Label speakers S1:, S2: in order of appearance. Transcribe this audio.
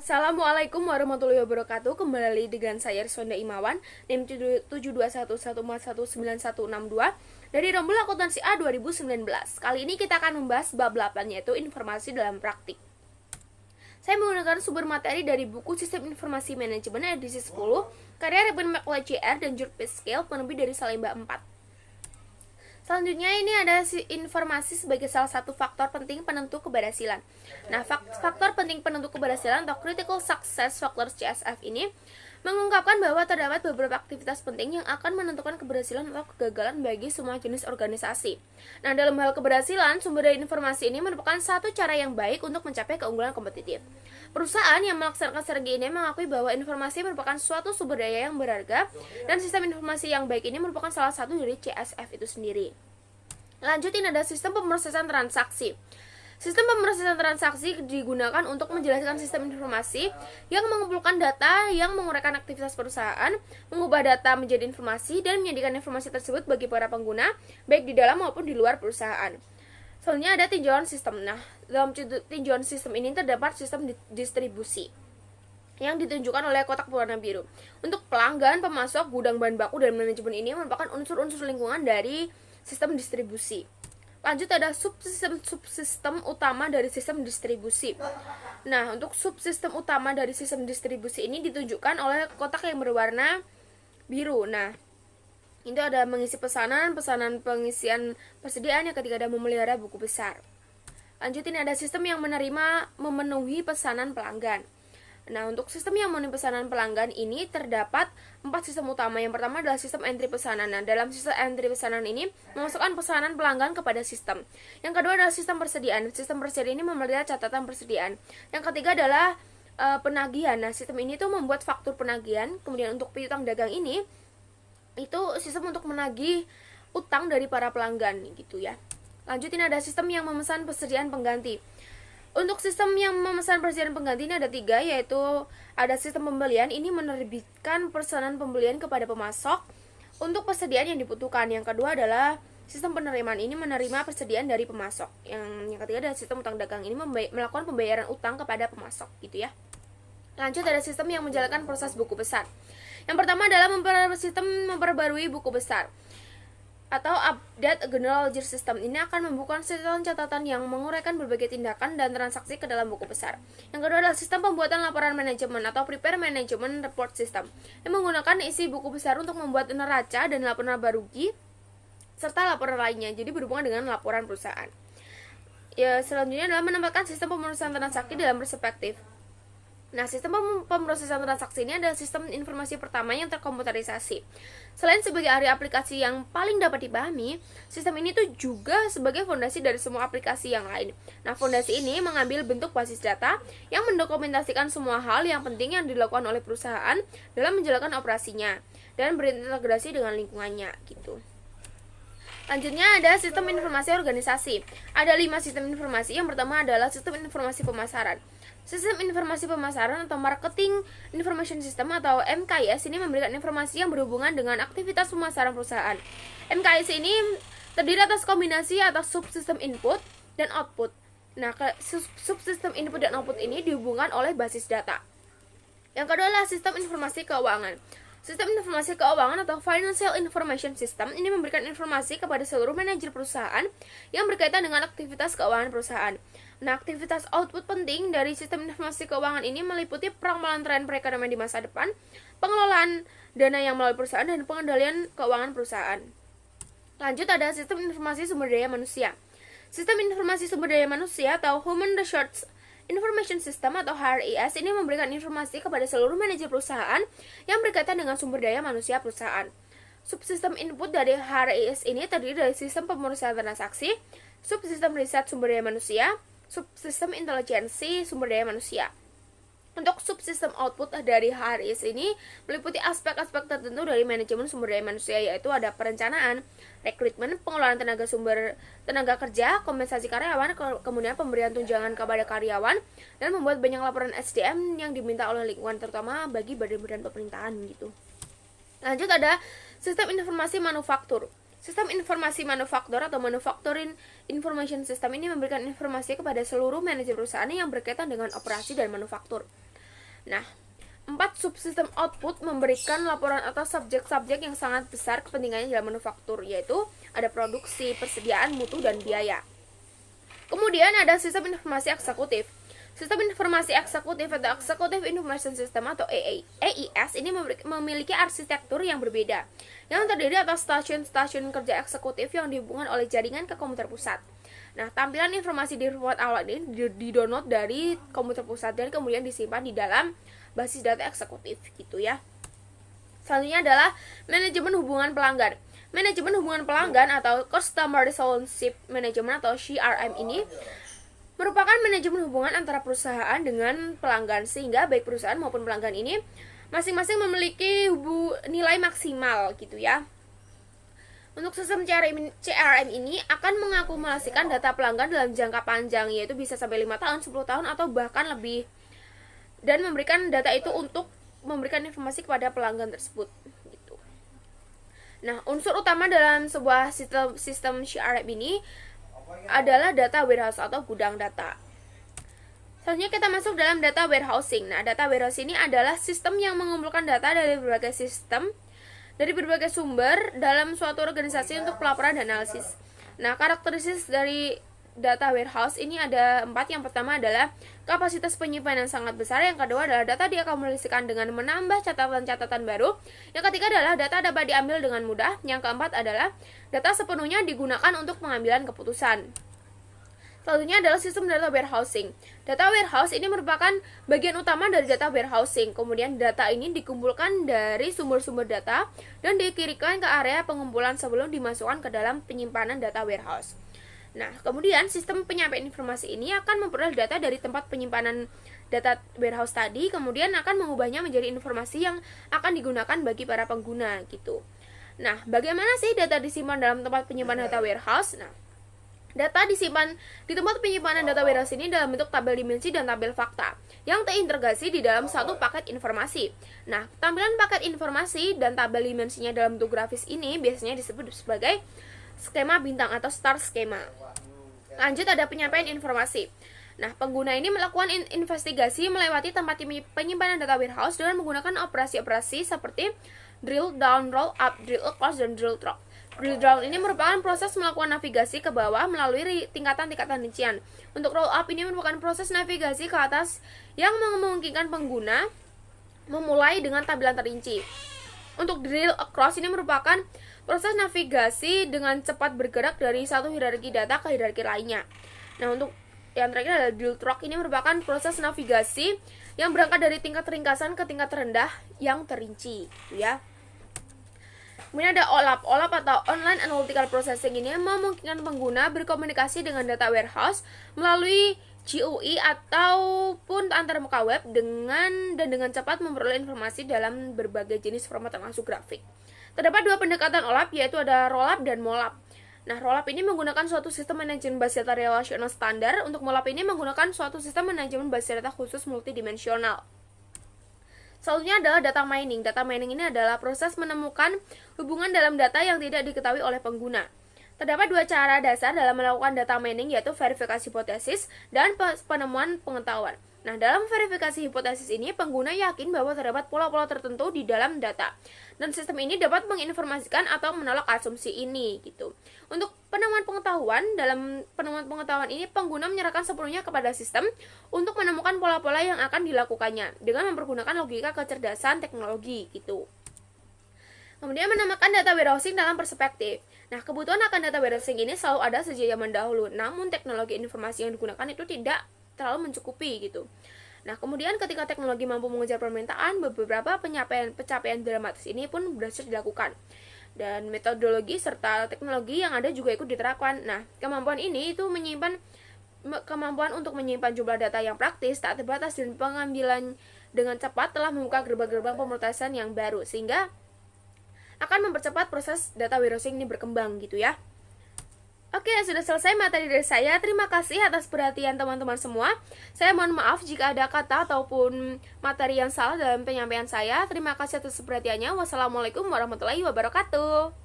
S1: Assalamualaikum warahmatullahi wabarakatuh. Kembali dengan saya Riswanda Imawan, NIM 72114191162 dari Rombel Akuntansi A 2019. Kali ini kita akan membahas bab 8, yaitu informasi dalam praktik. Saya menggunakan sumber materi dari buku Sistem Informasi Manajemen edisi 10 karya Reben McLeod Jr. dan George Pascal, penerbit dari Salemba 4. Selanjutnya ini ada informasi sebagai salah satu faktor penting penentu keberhasilan. Nah, faktor penting penentu keberhasilan atau Critical Success Factors CSF ini mengungkapkan bahwa terdapat beberapa aktivitas penting yang akan menentukan keberhasilan atau kegagalan bagi semua jenis organisasi. Nah, dalam hal keberhasilan, sumber daya informasi ini merupakan satu cara yang baik untuk mencapai keunggulan kompetitif. Perusahaan yang melaksanakan strategi ini mengakui bahwa informasi merupakan suatu sumber daya yang berharga, dan sistem informasi yang baik ini merupakan salah satu dari CSF itu sendiri. Lanjutin ada sistem pemrosesan transaksi. Sistem pemrosesan transaksi digunakan untuk menjelaskan sistem informasi yang mengumpulkan data yang menguraikan aktivitas perusahaan, mengubah data menjadi informasi, dan menjadikan informasi tersebut bagi para pengguna, baik di dalam maupun di luar perusahaan. Selanjutnya ada tinjauan sistem. Nah, dalam tinjauan sistem ini terdapat sistem distribusi yang ditunjukkan oleh kotak berwarna biru. Untuk pelanggan, pemasok, gudang bahan baku, dan manajemen ini merupakan unsur-unsur lingkungan dari sistem distribusi. Lanjut ada subsistem utama dari sistem distribusi. Nah, untuk subsistem utama dari sistem distribusi ini ditunjukkan oleh kotak yang berwarna biru. Nah, itu ada mengisi pesanan pengisian persediaan, yang ketiga ada memelihara buku besar. Lanjut ini ada sistem yang memenuhi pesanan pelanggan. Nah, untuk sistem yang memenuhi pesanan pelanggan ini terdapat 4 sistem utama. Yang pertama adalah sistem entry pesanan. Nah, dalam sistem entry pesanan ini memasukkan pesanan pelanggan kepada sistem. Yang kedua adalah sistem persediaan. Sistem persediaan ini memelihara catatan persediaan. Yang ketiga adalah penagihan. Nah, sistem ini tuh membuat faktur penagihan. Kemudian untuk piutang dagang ini itu sistem untuk menagih utang dari para pelanggan gitu ya. Lanjutin ada sistem yang memesan persediaan pengganti. Untuk sistem yang memesan persediaan pengganti ini ada 3, yaitu ada sistem pembelian. Ini menerbitkan pesanan pembelian kepada pemasok untuk persediaan yang dibutuhkan. Yang kedua adalah sistem penerimaan. Ini menerima persediaan dari pemasok. Yang ketiga adalah sistem utang dagang. Ini melakukan pembayaran utang kepada pemasok gitu ya. Lanjut ada sistem yang menjalankan proses buku besar. Yang pertama adalah sistem memperbarui buku besar atau update general ledger system. Ini akan membuka catatan yang menguraikan berbagai tindakan dan transaksi ke dalam buku besar. Yang kedua adalah sistem pembuatan laporan manajemen atau prepare management report system, yang menggunakan isi buku besar untuk membuat neraca dan laporan laba rugi serta laporan lainnya, jadi berhubungan dengan laporan perusahaan. Ya, selanjutnya adalah menempatkan sistem pemrosesan transaksi dalam perspektif. Nah, sistem pemrosesan transaksi ini adalah sistem informasi pertama yang terkomputerisasi. Selain sebagai area aplikasi yang paling dapat dipahami, sistem ini tuh juga sebagai fondasi dari semua aplikasi yang lain. Nah, fondasi ini mengambil bentuk basis data yang mendokumentasikan semua hal yang penting yang dilakukan oleh perusahaan dalam menjalankan operasinya dan berintegrasi dengan lingkungannya gitu. Lanjutnya ada sistem informasi organisasi. Ada 5 sistem informasi. Yang pertama adalah sistem informasi pemasaran. Sistem informasi pemasaran atau Marketing Information System atau MKIS ini memberikan informasi yang berhubungan dengan aktivitas pemasaran perusahaan. MKIS ini terdiri atas kombinasi atas subsistem input dan output. Nah, subsistem input dan output ini dihubungkan oleh basis data. Yang kedua adalah sistem informasi keuangan. Sistem informasi keuangan atau Financial Information System ini memberikan informasi kepada seluruh manajer perusahaan yang berkaitan dengan aktivitas keuangan perusahaan. Nah, aktivitas output penting dari sistem informasi keuangan ini meliputi peramalan tren perekonomian di masa depan, pengelolaan dana yang melalui perusahaan, dan pengendalian keuangan perusahaan. Lanjut ada sistem informasi sumber daya manusia. Sistem informasi sumber daya manusia atau Human Resource Information System atau HRIS ini memberikan informasi kepada seluruh manajer perusahaan yang berkaitan dengan sumber daya manusia perusahaan. Subsistem input dari HRIS ini terdiri dari sistem pemrosesan transaksi, subsistem riset sumber daya manusia, subsistem intelijensi sumber daya manusia. Untuk subsistem output dari HRIS ini meliputi aspek-aspek tertentu dari manajemen sumber daya manusia, yaitu ada perencanaan, rekrutmen, pengelolaan tenaga kerja, kompensasi karyawan, kemudian pemberian tunjangan kepada karyawan, dan membuat banyak laporan SDM yang diminta oleh lingkungan, terutama bagi badan-badan pemerintahan gitu. Lanjut ada sistem informasi manufaktur. Sistem informasi manufaktur atau Manufacturing Information System ini memberikan informasi kepada seluruh manajer perusahaan yang berkaitan dengan operasi dan manufaktur. Nah, 4 subsistem output memberikan laporan atas subjek-subjek yang sangat besar kepentingannya dalam manufaktur, yaitu ada produksi, persediaan, mutu, dan biaya. Kemudian ada sistem informasi eksekutif. Sistem informasi eksekutif atau Executive Information System atau EIS ini memiliki arsitektur yang berbeda, yang terdiri atas stasiun-stasiun kerja eksekutif yang dihubungkan oleh jaringan ke komputer pusat. Nah, tampilan informasi di format awal ini di-download dari komputer pusat dan kemudian disimpan di dalam basis data eksekutif gitu ya. Selanjutnya adalah manajemen hubungan pelanggan. Manajemen hubungan pelanggan atau Customer Relationship Management atau CRM ini merupakan manajemen hubungan antara perusahaan dengan pelanggan, sehingga baik perusahaan maupun pelanggan ini masing-masing memiliki nilai maksimal gitu ya. Untuk sistem CRM ini akan mengakumulasikan data pelanggan dalam jangka panjang, yaitu bisa sampai 5 tahun, 10 tahun, atau bahkan lebih, dan memberikan data itu untuk memberikan informasi kepada pelanggan tersebut gitu. Nah, unsur utama dalam sebuah sistem CRM ini adalah data warehouse atau gudang data. Selanjutnya kita masuk dalam data warehousing. Nah, data warehouse ini adalah sistem yang mengumpulkan data dari berbagai sumber dalam suatu organisasi untuk pelaporan dan analisis. Nah, karakteristik dari data warehouse ini ada 4. Yang pertama adalah kapasitas penyimpanan yang sangat besar. Yang kedua adalah data diakumulasikan dengan menambah catatan-catatan baru. Yang ketiga adalah data dapat diambil dengan mudah. Yang keempat adalah data sepenuhnya digunakan untuk pengambilan keputusan. Selanjutnya adalah sistem data warehousing. Data warehouse ini merupakan bagian utama dari data warehousing. Kemudian data ini dikumpulkan dari sumber-sumber data dan dikirimkan ke area pengumpulan sebelum dimasukkan ke dalam penyimpanan data warehouse. Nah, kemudian sistem penyampaian informasi ini akan memperoleh data dari tempat penyimpanan data warehouse tadi, kemudian akan mengubahnya menjadi informasi yang akan digunakan bagi para pengguna gitu. Nah, bagaimana sih data disimpan dalam tempat penyimpanan data warehouse? Nah, data disimpan di tempat penyimpanan data warehouse ini dalam bentuk tabel dimensi dan tabel fakta yang terintegrasi di dalam satu paket informasi. Nah, tampilan paket informasi dan tabel dimensinya dalam bentuk grafis ini biasanya disebut sebagai skema bintang atau star skema. Lanjut ada penyampaian informasi. Nah, pengguna ini melakukan investigasi melewati tempat penyimpanan data warehouse dengan menggunakan operasi-operasi seperti drill down, roll up, drill across, dan drill drop. Drill down ini merupakan proses melakukan navigasi ke bawah melalui tingkatan-tingkatan rincian. Untuk roll up ini merupakan proses navigasi ke atas yang memungkinkan pengguna memulai dengan tampilan terinci. Untuk drill across ini merupakan proses navigasi dengan cepat bergerak dari satu hierarki data ke hierarki lainnya. Nah, untuk yang terakhir adalah drill track ini merupakan proses navigasi yang berangkat dari tingkat ringkasan ke tingkat terendah yang terinci, gitu ya. Kemudian ada OLAP. OLAP atau Online Analytical Processing ini memungkinkan pengguna berkomunikasi dengan data warehouse melalui GUI ataupun antar muka web dengan cepat memperoleh informasi dalam berbagai jenis format termasuk grafik. Terdapat 2 pendekatan OLAP, yaitu ada rollup dan mollup. Nah, rollup ini menggunakan suatu sistem manajemen basis data relasional standar. Untuk mollup ini menggunakan suatu sistem manajemen basis data khusus multidimensional. Selanjutnya adalah data mining. Data mining ini adalah proses menemukan hubungan dalam data yang tidak diketahui oleh pengguna. Terdapat 2 cara dasar dalam melakukan data mining, yaitu verifikasi hipotesis dan penemuan pengetahuan. Nah, dalam verifikasi hipotesis ini, pengguna yakin bahwa terdapat pola-pola tertentu di dalam data. Dan sistem ini dapat menginformasikan atau menolak asumsi ini, gitu. Untuk penemuan pengetahuan, dalam penemuan pengetahuan ini, pengguna menyerahkan sepenuhnya kepada sistem untuk menemukan pola-pola yang akan dilakukannya dengan mempergunakan logika kecerdasan teknologi, gitu. Kemudian menamakan data warehousing dalam perspektif. Nah, kebutuhan akan data warehousing ini selalu ada sejak zaman dahulu. Namun, teknologi informasi yang digunakan itu tidak terlalu mencukupi gitu. Nah, kemudian ketika teknologi mampu mengejar permintaan, beberapa pencapaian dramatis ini pun berhasil dilakukan. Dan metodologi serta teknologi yang ada juga ikut diterapkan. Nah, kemampuan ini itu kemampuan untuk menyimpan jumlah data yang praktis, tak terbatas, dan pengambilan dengan cepat telah membuka gerbang-gerbang pemrosesan yang baru, sehingga akan mempercepat proses data warehousing ini berkembang gitu ya. Oke, sudah selesai materi dari saya. Terima kasih atas perhatian teman-teman semua. Saya mohon maaf jika ada kata ataupun materi yang salah dalam penyampaian saya. Terima kasih atas perhatiannya. Wassalamualaikum warahmatullahi wabarakatuh.